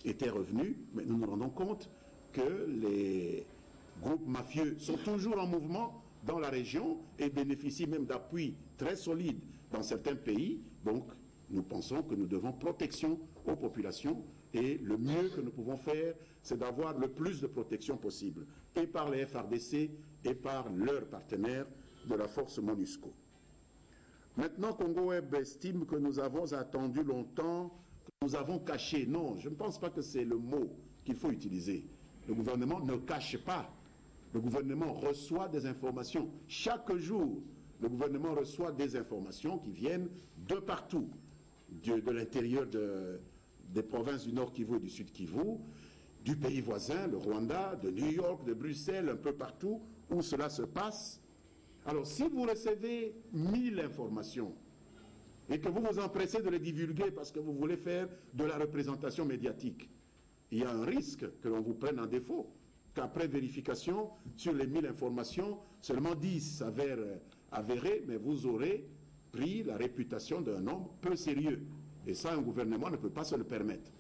était revenu, mais nous nous rendons compte que les groupes mafieux sont toujours en mouvement dans la région et bénéficient même d'appuis très solides dans certains pays. Donc, nous pensons que nous devons protection aux populations et le mieux que nous pouvons faire, c'est d'avoir le plus de protection possible, et par les FRDC et par leurs partenaires de la force MONUSCO. Maintenant, Congo Web estime que nous avons attendu longtemps, que nous avons caché. Non, je ne pense pas que c'est le mot qu'il faut utiliser. Le gouvernement ne cache pas. Le gouvernement reçoit des informations. Chaque jour, le gouvernement reçoit des informations qui viennent de partout, de l'intérieur des provinces du Nord Kivu et du Sud Kivu, du pays voisin, le Rwanda, de New York, de Bruxelles, un peu partout où cela se passe. Alors, si vous recevez 1000 informations et que vous vous empressez de les divulguer parce que vous voulez faire de la représentation médiatique, il y a un risque que l'on vous prenne en défaut, qu'après vérification, sur les 1000 informations, seulement 10 s'avèrent avérées, mais vous aurez pris la réputation d'un homme peu sérieux. Et ça, un gouvernement ne peut pas se le permettre.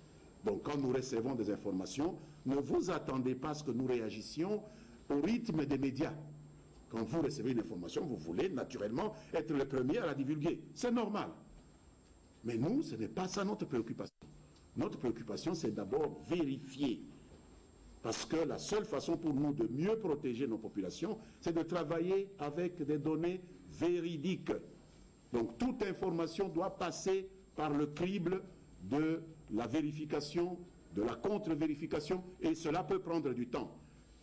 Donc, quand nous recevons des informations, ne vous attendez pas à ce que nous réagissions au rythme des médias. Quand vous recevez une information, vous voulez naturellement être le premier à la divulguer. C'est normal. Mais nous, ce n'est pas ça notre préoccupation. Notre préoccupation, c'est d'abord vérifier. Parce que la seule façon pour nous de mieux protéger nos populations, c'est de travailler avec des données véridiques. Donc toute information doit passer par le crible de la vérification, de la contre-vérification, et cela peut prendre du temps.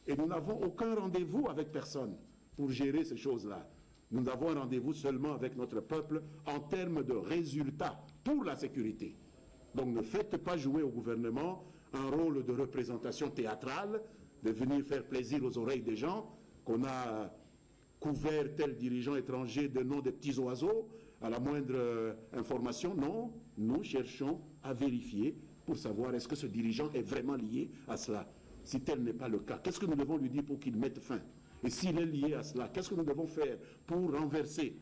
Et nous n'avons aucun rendez-vous avec personne pour gérer ces choses-là. Nous avons un rendez-vous seulement avec notre peuple en termes de résultats pour la sécurité. Donc ne faites pas jouer au gouvernement un rôle de représentation théâtrale, de venir faire plaisir aux oreilles des gens, qu'on a couvert tel dirigeant étranger de nom des petits oiseaux, à la moindre information. Non, nous cherchons à vérifier pour savoir est-ce que ce dirigeant est vraiment lié à cela. Si tel n'est pas le cas, qu'est-ce que nous devons lui dire pour qu'il mette fin? Et s'il est lié à cela, qu'est-ce que nous devons faire pour inverser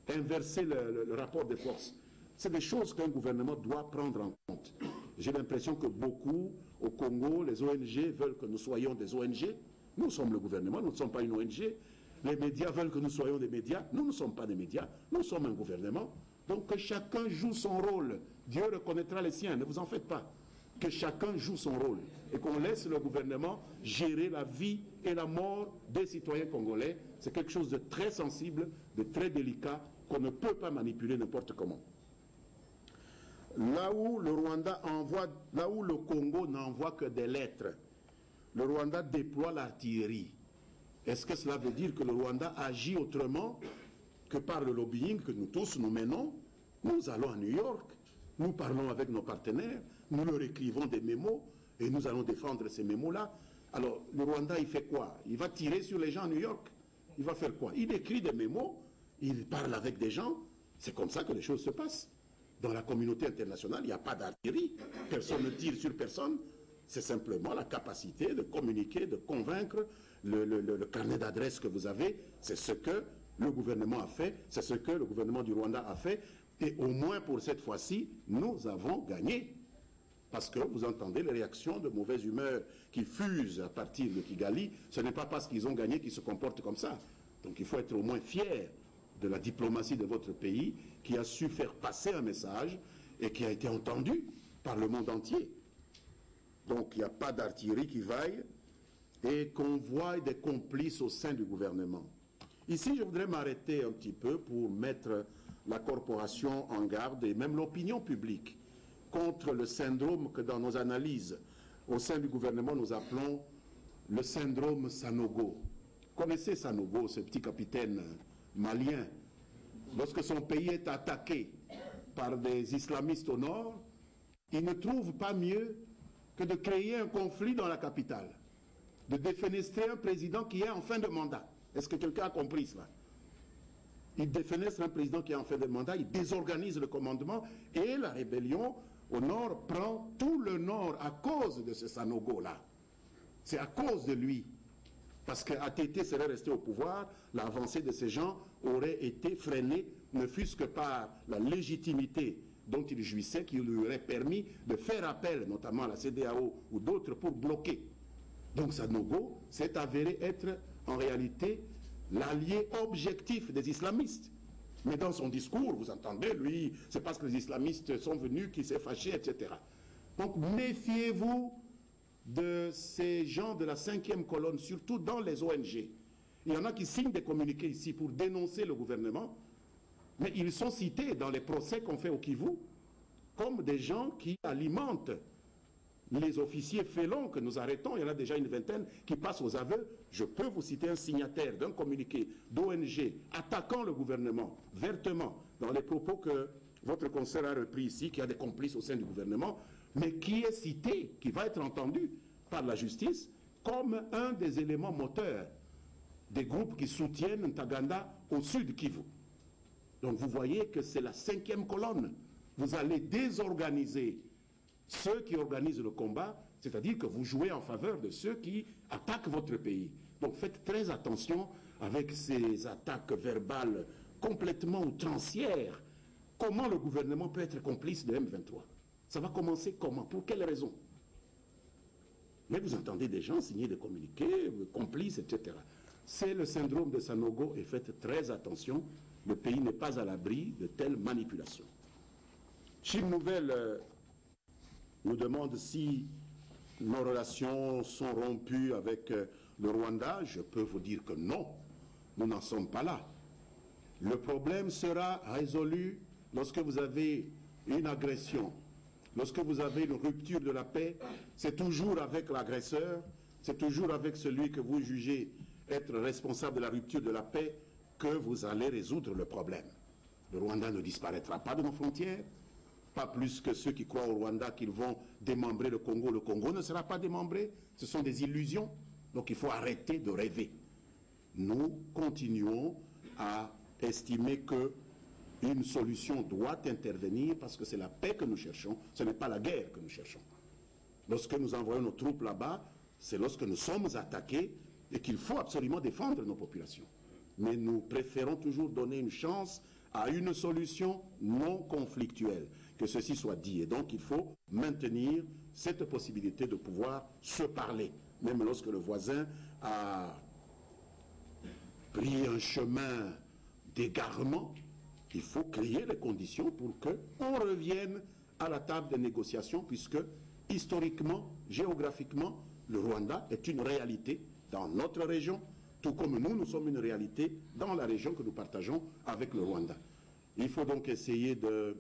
le rapport des forces? C'est des choses qu'un gouvernement doit prendre en compte. J'ai l'impression que beaucoup, au Congo, les ONG veulent que nous soyons des ONG. Nous sommes le gouvernement, nous ne sommes pas une ONG. Les médias veulent que nous soyons des médias. Nous ne sommes pas des médias, nous sommes un gouvernement. Donc que chacun joue son rôle. Dieu reconnaîtra les siens, ne vous en faites pas. Que chacun joue son rôle et qu'on laisse le gouvernement gérer la vie et la mort des citoyens congolais. C'est quelque chose de très sensible, de très délicat, qu'on ne peut pas manipuler n'importe comment. Là où le Rwanda envoie, là où le Congo n'envoie que des lettres, le Rwanda déploie l'artillerie. Est-ce que cela veut dire que le Rwanda agit autrement que par le lobbying que nous tous nous menons? Nous allons à New York, nous parlons avec nos partenaires, nous leur écrivons des mémos et nous allons défendre ces mémos-là. Alors, le Rwanda, il fait quoi? Il va tirer sur les gens à New York? Il va faire quoi? Il écrit des mémos, il parle avec des gens. C'est comme ça que les choses se passent. Dans la communauté internationale, il n'y a pas d'artillerie. Personne ne tire sur personne. C'est simplement la capacité de communiquer, de convaincre. Le carnet d'adresse que vous avez, c'est ce que le gouvernement a fait, c'est ce que le gouvernement du Rwanda a fait. Et au moins pour cette fois-ci, nous avons gagné. Parce que vous entendez les réactions de mauvaise humeur qui fusent à partir de Kigali. Ce n'est pas parce qu'ils ont gagné qu'ils se comportent comme ça. Donc il faut être au moins fier de la diplomatie de votre pays qui a su faire passer un message et qui a été entendu par le monde entier. Donc il n'y a pas d'artillerie qui vaille et qu'on voit des complices au sein du gouvernement. Ici, je voudrais m'arrêter un petit peu pour mettre la corporation en garde et même l'opinion publique contre le syndrome que dans nos analyses au sein du gouvernement nous appelons le syndrome Sanogo. Vous connaissez Sanogo, ce petit capitaine malien? Lorsque son pays est attaqué par des islamistes au nord, il ne trouve pas mieux que de créer un conflit dans la capitale, de défenestrer un président qui est en fin de mandat. Est-ce que quelqu'un a compris cela? Il défenestre un président qui est en fin de mandat, il désorganise le commandement et la rébellion au nord prend tout le nord à cause de ce Sanogo-là. C'est à cause de lui. Parce que ATT serait resté au pouvoir, l'avancée de ces gens aurait été freinée, ne fût-ce que par la légitimité dont il jouissait qui lui aurait permis de faire appel, notamment à la CEDEAO ou d'autres, pour bloquer. Donc Sanogo s'est avéré être en réalité l'allié objectif des islamistes. Mais dans son discours, vous entendez, lui, c'est parce que les islamistes sont venus qu'il s'est fâché, etc. Donc méfiez-vous de ces gens de la 5e colonne, surtout dans les ONG. Il y en a qui signent des communiqués ici pour dénoncer le gouvernement, mais ils sont cités dans les procès qu'on fait au Kivu comme des gens qui alimentent les officiers félons que nous arrêtons. Il y en a déjà une vingtaine qui passent aux aveux. Je peux vous citer un signataire d'un communiqué d'ONG attaquant le gouvernement vertement dans les propos que votre conseil a repris ici, qui a des complices au sein du gouvernement, mais qui est cité, qui va être entendu par la justice comme un des éléments moteurs des groupes qui soutiennent Ntaganda au sud Kivu. Donc vous voyez que c'est la 5e colonne. Vous allez désorganiser ceux qui organisent le combat, c'est-à-dire que vous jouez en faveur de ceux qui attaquent votre pays. Donc faites très attention avec ces attaques verbales complètement outrancières. Comment le gouvernement peut être complice de M23? Ça va commencer comment? Pour quelles raisons? Mais vous entendez des gens signer des communiqués, complices, etc. C'est le syndrome de Sanogo et faites très attention. Le pays n'est pas à l'abri de telles manipulations. Chine Nouvelle nous demande si nos relations sont rompues avec le Rwanda. Je peux vous dire que non, nous n'en sommes pas là. Le problème sera résolu lorsque vous avez une agression, lorsque vous avez une rupture de la paix. C'est toujours avec l'agresseur, c'est toujours avec celui que vous jugez être responsable de la rupture de la paix que vous allez résoudre le problème. Le Rwanda ne disparaîtra pas de nos frontières, pas plus que ceux qui croient au Rwanda qu'ils vont démembrer le Congo. Le Congo ne sera pas démembré, ce sont des illusions. Donc il faut arrêter de rêver. Nous continuons à estimer qu'une solution doit intervenir parce que c'est la paix que nous cherchons, ce n'est pas la guerre que nous cherchons. Lorsque nous envoyons nos troupes là-bas, c'est lorsque nous sommes attaqués et qu'il faut absolument défendre nos populations. Mais nous préférons toujours donner une chance à une solution non conflictuelle, que ceci soit dit. Et donc il faut maintenir cette possibilité de pouvoir se parler, même lorsque le voisin a pris un chemin d'égarement. Il faut créer les conditions pour qu'on revienne à la table des négociations, puisque historiquement, géographiquement, le Rwanda est une réalité dans notre région, tout comme nous sommes une réalité dans la région que nous partageons avec le Rwanda. Il faut donc essayer de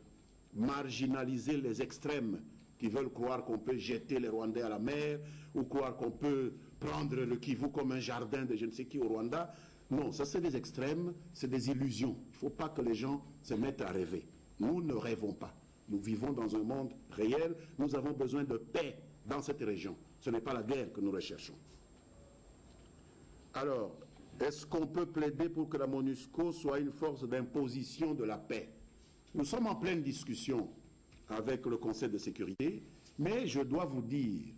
marginaliser les extrêmes qui veulent croire qu'on peut jeter les Rwandais à la mer ou croire qu'on peut prendre le Kivu comme un jardin de je ne sais qui au Rwanda. Non, ça c'est des extrêmes, c'est des illusions. Il ne faut pas que les gens se mettent à rêver. Nous ne rêvons pas. Nous vivons dans un monde réel. Nous avons besoin de paix dans cette région. Ce n'est pas la guerre que nous recherchons. Alors, est-ce qu'on peut plaider pour que la MONUSCO soit une force d'imposition de la paix? Nous sommes en pleine discussion avec le Conseil de sécurité, mais je dois vous dire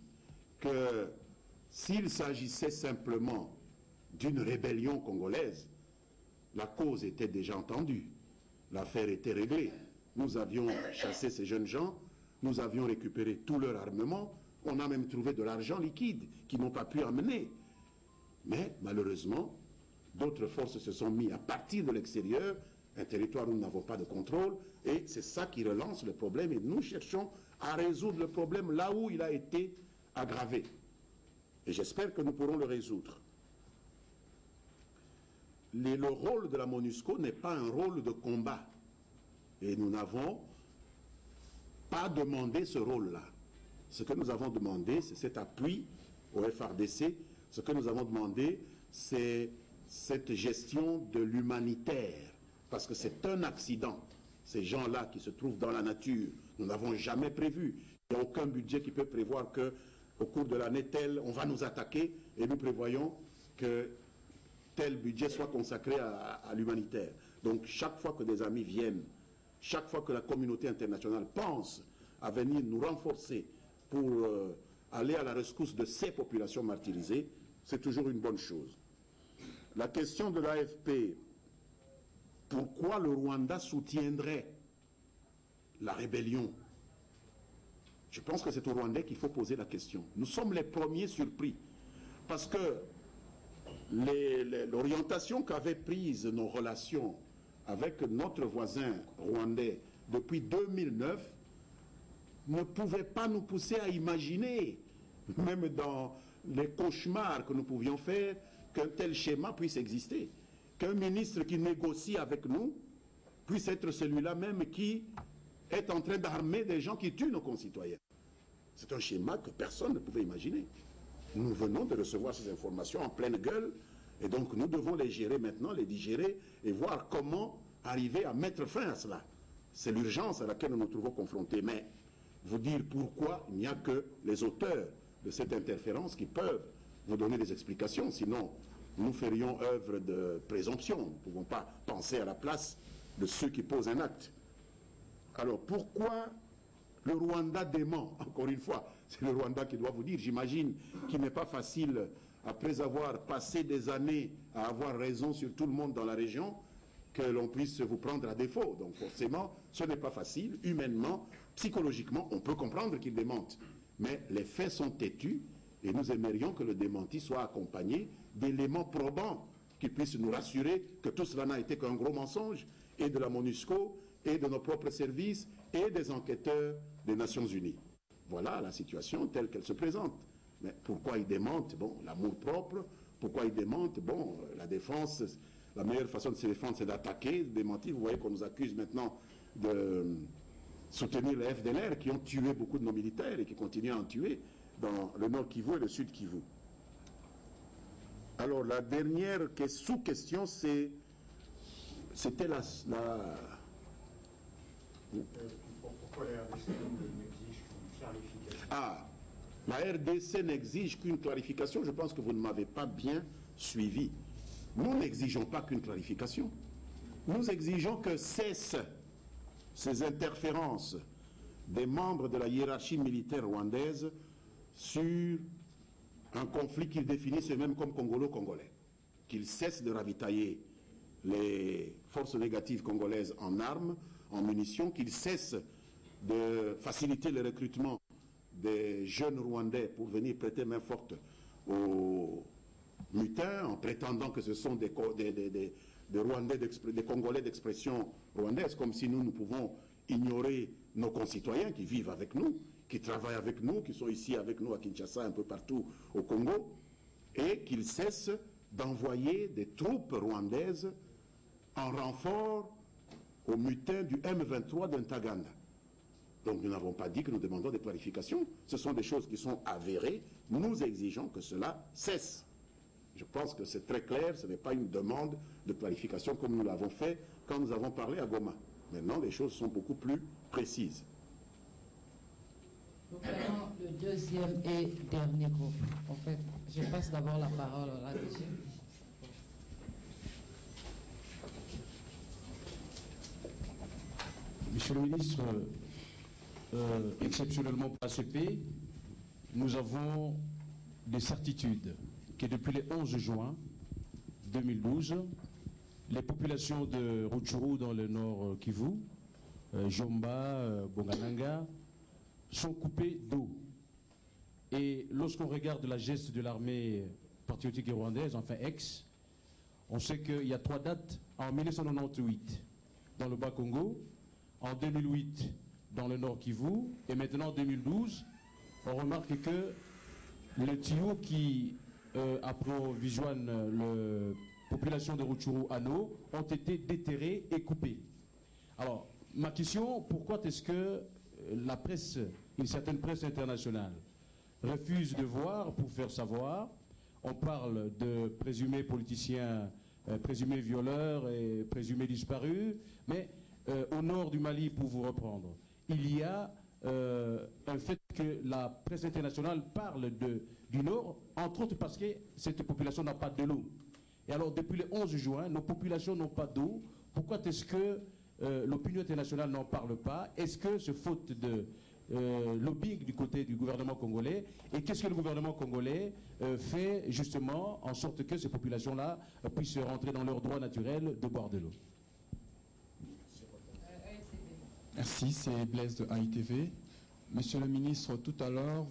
que s'il s'agissait simplement d'une rébellion congolaise, la cause était déjà entendue, l'affaire était réglée. Nous avions chassé ces jeunes gens, nous avions récupéré tout leur armement, on a même trouvé de l'argent liquide qu'ils n'ont pas pu amener. Mais malheureusement, d'autres forces se sont mises à partir de l'extérieur, un territoire où nous n'avons pas de contrôle, et c'est ça qui relance le problème, et nous cherchons à résoudre le problème là où il a été aggravé. Et j'espère que nous pourrons le résoudre. Le rôle de la MONUSCO n'est pas un rôle de combat, et nous n'avons pas demandé ce rôle-là. Ce que nous avons demandé, c'est cet appui au FARDC. Ce que nous avons demandé, c'est cette gestion de l'humanitaire, parce que c'est un accident. Ces gens-là qui se trouvent dans la nature, nous n'avons jamais prévu. Il n'y a aucun budget qui peut prévoir qu'au cours de l'année telle, on va nous attaquer, et nous prévoyons que tel budget soit consacré à l'humanitaire. Donc chaque fois que des amis viennent, chaque fois que la communauté internationale pense à venir nous renforcer pour aller à la rescousse de ces populations martyrisées, c'est toujours une bonne chose. La question de l'AFP, pourquoi le Rwanda soutiendrait la rébellion? Je pense que c'est aux Rwandais qu'il faut poser la question. Nous sommes les premiers surpris. Parce que l'orientation qu'avaient prise nos relations avec notre voisin rwandais depuis 2009 ne pouvait pas nous pousser à imaginer, même dans les cauchemars que nous pouvions faire, qu'un tel schéma puisse exister. Qu'un ministre qui négocie avec nous puisse être celui-là même qui est en train d'armer des gens qui tuent nos concitoyens. C'est un schéma que personne ne pouvait imaginer. Nous venons de recevoir ces informations en pleine gueule, et donc nous devons les gérer maintenant, les digérer, et voir comment arriver à mettre fin à cela. C'est l'urgence à laquelle nous nous trouvons confrontés. Mais vous dire pourquoi, il n'y a que les auteurs de cette interférence qui peuvent vous donner des explications. Sinon, nous ferions œuvre de présomption. Nous ne pouvons pas penser à la place de ceux qui posent un acte. Alors, pourquoi le Rwanda dément? Encore une fois, c'est le Rwanda qui doit vous dire. J'imagine qu'il n'est pas facile, après avoir passé des années à avoir raison sur tout le monde dans la région, que l'on puisse vous prendre à défaut. Donc forcément, ce n'est pas facile. Humainement, psychologiquement, on peut comprendre qu'il démente. Mais les faits sont têtus et nous aimerions que le démenti soit accompagné d'éléments probants qui puissent nous rassurer que tout cela n'a été qu'un gros mensonge, et de la MONUSCO, et de nos propres services, et des enquêteurs des Nations Unies. Voilà la situation telle qu'elle se présente. Mais pourquoi ils démentent? Bon, l'amour propre. Pourquoi ils démentent? Bon, la défense, la meilleure façon de se défendre, c'est d'attaquer, de démentir. Vous voyez qu'on nous accuse maintenant de soutenir les FDLR qui ont tué beaucoup de nos militaires et qui continuent à en tuer dans le nord Kivu et le sud Kivu. Alors, la dernière sous-question, c'était la... Pourquoi la RDC n'exige qu'une clarification? Ah, la RDC n'exige qu'une clarification. Je pense que vous ne m'avez pas bien suivi. Nous n'exigeons pas qu'une clarification. Nous exigeons que cessent ces interférences des membres de la hiérarchie militaire rwandaise sur un conflit qu'ils définissent eux-mêmes comme congolo-congolais. Qu'ils cessent de ravitailler les forces négatives congolaises en armes, en munitions, qu'ils cessent de faciliter le recrutement des jeunes Rwandais pour venir prêter main forte aux mutins en prétendant que ce sont des Rwandais, des Congolais d'expression rwandaise, comme si nous pouvons ignorer nos concitoyens qui vivent avec nous, qui travaillent avec nous, qui sont ici avec nous à Kinshasa, un peu partout au Congo, et qu'ils cessent d'envoyer des troupes rwandaises en renfort aux mutins du M23 d'Ntaganda. Donc nous n'avons pas dit que nous demandons des clarifications. Ce sont des choses qui sont avérées. Nous exigeons que cela cesse. Je pense que c'est très clair, ce n'est pas une demande de clarification comme nous l'avons fait quand nous avons parlé à Goma. Maintenant, les choses sont beaucoup plus précises. Nous prenons le deuxième et dernier groupe. En fait, je passe d'abord la parole là-dessus. Monsieur le ministre, exceptionnellement pour ACP, nous avons des certitudes que depuis le 11 juin 2012, les populations de Rutshuru dans le nord Kivu, Jomba, Bongananga, sont coupées d'eau. Et lorsqu'on regarde la geste de l'armée patriotique rwandaise, enfin ex, on sait qu'il y a 3 dates: en 1998 dans le Bas-Congo, en 2008 dans le nord Kivu, et maintenant en 2012, on remarque que les tuyaux qui approvisionnent la population de Rutshuru en eau ont été déterrés et coupés. Alors, ma question, pourquoi est-ce que la presse, une certaine presse internationale, refuse de voir pour faire savoir? On parle de présumés politiciens, présumés violeurs et présumés disparus, mais au nord du Mali, pour vous reprendre, il y a un fait que la presse internationale parle du nord, entre autres parce que cette population n'a pas de l'eau. Et alors, depuis le 11 juin, nos populations n'ont pas d'eau. Pourquoi est-ce que l'opinion internationale n'en parle pas? Est-ce que c'est faute de lobbying du côté du gouvernement congolais? Et qu'est-ce que le gouvernement congolais fait justement en sorte que ces populations-là puissent rentrer dans leur droit naturel de boire de l'eau? Merci, c'est Blaise de AITV. Monsieur le ministre, tout à l'heure,